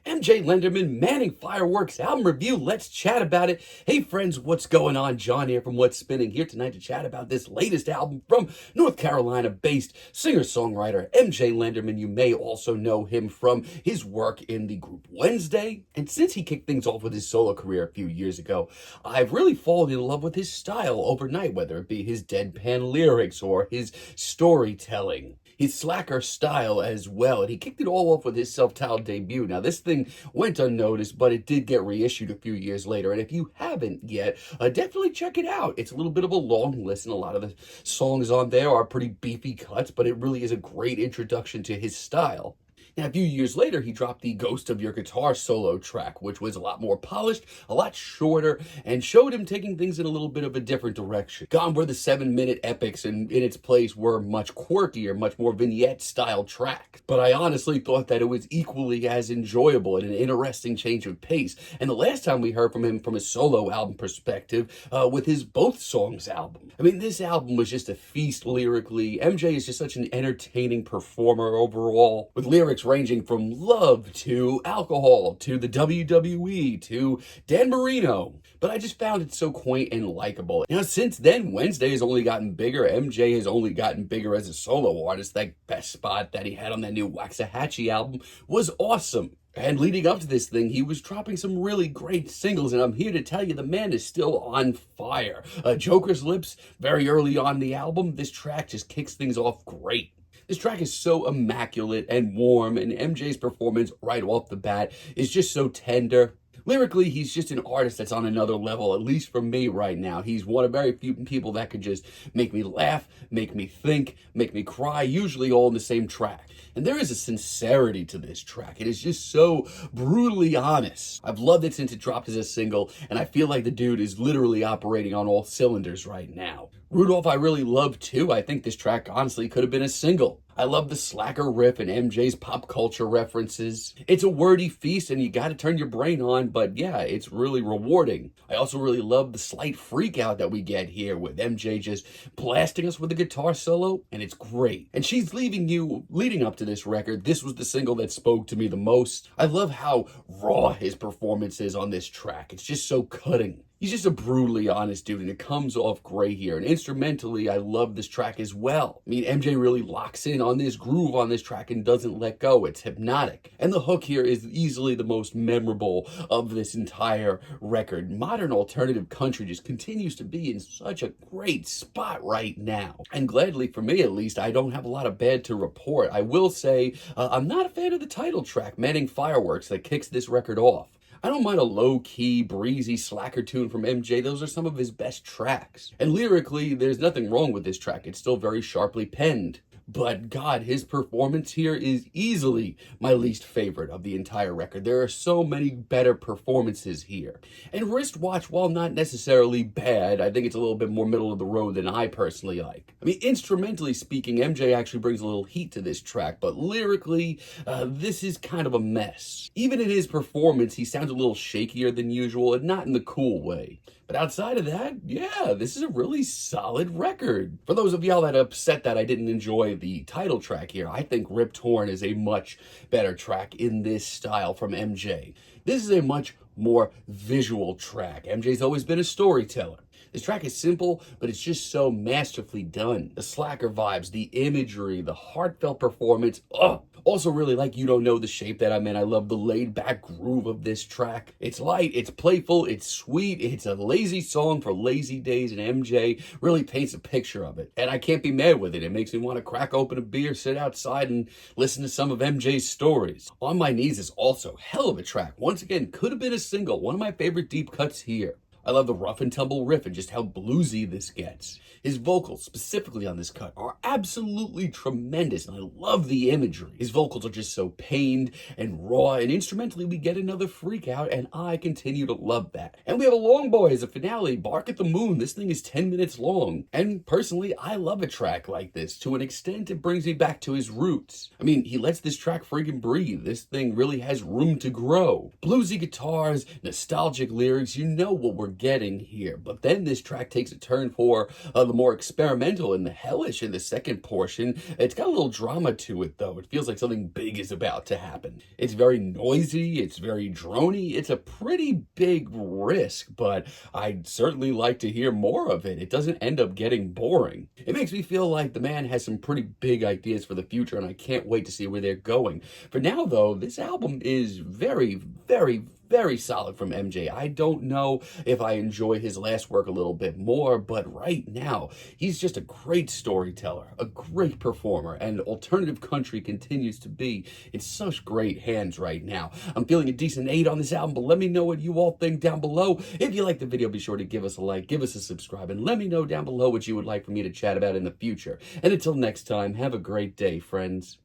MJ Lenderman, Manning Fireworks album review. Let's chat about it. Hey friends, what's going on? John here from What's Spinning, here tonight to chat about this latest album from North Carolina-based singer-songwriter MJ Lenderman. You may also know him from his work in the group Wednesday. And since he kicked things off with his solo career a few years ago, I've really fallen in love with his style overnight, whether it be his deadpan lyrics or his storytelling. His slacker style as well, and he kicked it all off with his self-titled debut. Now, this thing went unnoticed, but it did get reissued a few years later, and if you haven't yet, definitely check it out. It's a little bit of a long listen. A lot of the songs on there are pretty beefy cuts, but it really is a great introduction to his style. Now, a few years later, he dropped the Ghost of Your Guitar solo track, which was a lot more polished, a lot shorter, and showed him taking things in a little bit of a different direction. Gone were the 7-minute epics, and in its place were much quirkier, much more vignette-style tracks. But I honestly thought that it was equally as enjoyable and an interesting change of pace. And the last time we heard from him from a solo album perspective, with his Both Songs album. I mean, this album was just a feast lyrically. MJ is just such an entertaining performer overall, with lyrics ranging from love to alcohol to the WWE to Dan Marino. But I just found it so quaint and likable. Now, since then, Wednesday has only gotten bigger. MJ has only gotten bigger as a solo artist. That best spot that he had on that new Waxahachie album was awesome. And leading up to this thing, he was dropping some really great singles, and I'm here to tell you the man is still on fire. Joker's Lips, very early on in the album, this track just kicks things off great. This track is so immaculate and warm, and MJ's performance right off the bat is just so tender. Lyrically, he's just an artist that's on another level, at least for me right now. He's one of very few people that could just make me laugh, make me think, make me cry, usually all in the same track. And there is a sincerity to this track. It is just so brutally honest. I've loved it since it dropped as a single, and I feel like the dude is literally operating on all cylinders right now. Rudolph I really love too. I think this track honestly could have been a single. I love the slacker riff and MJ's pop culture references. It's a wordy feast and you gotta turn your brain on, but yeah, it's really rewarding. I also really love the slight freak out that we get here with MJ just blasting us with a guitar solo, and it's great. And she's leading up to this record, this was the single that spoke to me the most. I love how raw his performance is on this track. It's just so cutting. He's just a brutally honest dude, and it comes off great here. And instrumentally, I love this track as well. I mean, MJ really locks in on this groove on this track and doesn't let go. It's hypnotic. And the hook here is easily the most memorable of this entire record. Modern alternative country just continues to be in such a great spot right now. And gladly, for me at least, I don't have a lot of bad to report. I will say, I'm not a fan of the title track, Manning Fireworks, that kicks this record off. I don't mind a low-key, breezy slacker tune from MJ. Those are some of his best tracks. And lyrically, there's nothing wrong with this track. It's still very sharply penned. But God, his performance here is easily my least favorite of the entire record. There are so many better performances here. And Wristwatch, while not necessarily bad, I think it's a little bit more middle of the road than I personally like. I mean, instrumentally speaking, MJ actually brings a little heat to this track, but lyrically, this is kind of a mess. Even in his performance, he sounds a little shakier than usual, and not in the cool way. But outside of that, yeah, this is a really solid record. For those of y'all that are upset that I didn't enjoy the title track here, I think Rip Torn is a much better track in this style from MJ. This is a much more visual track. MJ's always been a storyteller. This track is simple, but it's just so masterfully done. The slacker vibes, the imagery, the heartfelt performance. Also really like You Don't Know the Shape That I'm In. I love the laid-back groove of this track. It's light, it's playful, it's sweet, it's a lazy song for lazy days, and MJ really paints a picture of it. And I can't be mad with it. It makes me want to crack open a beer, sit outside, and listen to some of MJ's stories. On My Knees is also hell of a track. Once again, could have been a single. One of my favorite deep cuts here. I love the rough and tumble riff and just how bluesy this gets. His vocals, specifically on this cut, are absolutely tremendous, and I love the imagery. His vocals are just so pained and raw, and instrumentally we get another freak out, and I continue to love that. And we have a long boy as a finale, Bark at the Moon. This thing is 10 minutes long, and personally, I love a track like this. To an extent, it brings me back to his roots. I mean, he lets this track friggin' breathe. This thing really has room to grow. Bluesy guitars, nostalgic lyrics, you know what we're getting here. But then this track takes a turn for the more experimental and the hellish in the second portion. It's got a little drama to it, though. It feels like something big is about to happen. It's very noisy, it's very drony, it's a pretty big risk, but I'd certainly like to hear more of it. It doesn't end up getting boring. It makes me feel like the man has some pretty big ideas for the future, and I can't wait to see where they're going. For now, though, this album is very, very solid from MJ. I don't know if I enjoy his last work a little bit more, but right now, he's just a great storyteller, a great performer, and alternative country continues to be in such great hands right now. I'm feeling a decent 8 on this album, but let me know what you all think down below. If you like the video, be sure to give us a like, give us a subscribe, and let me know down below what you would like for me to chat about in the future. And until next time, have a great day, friends.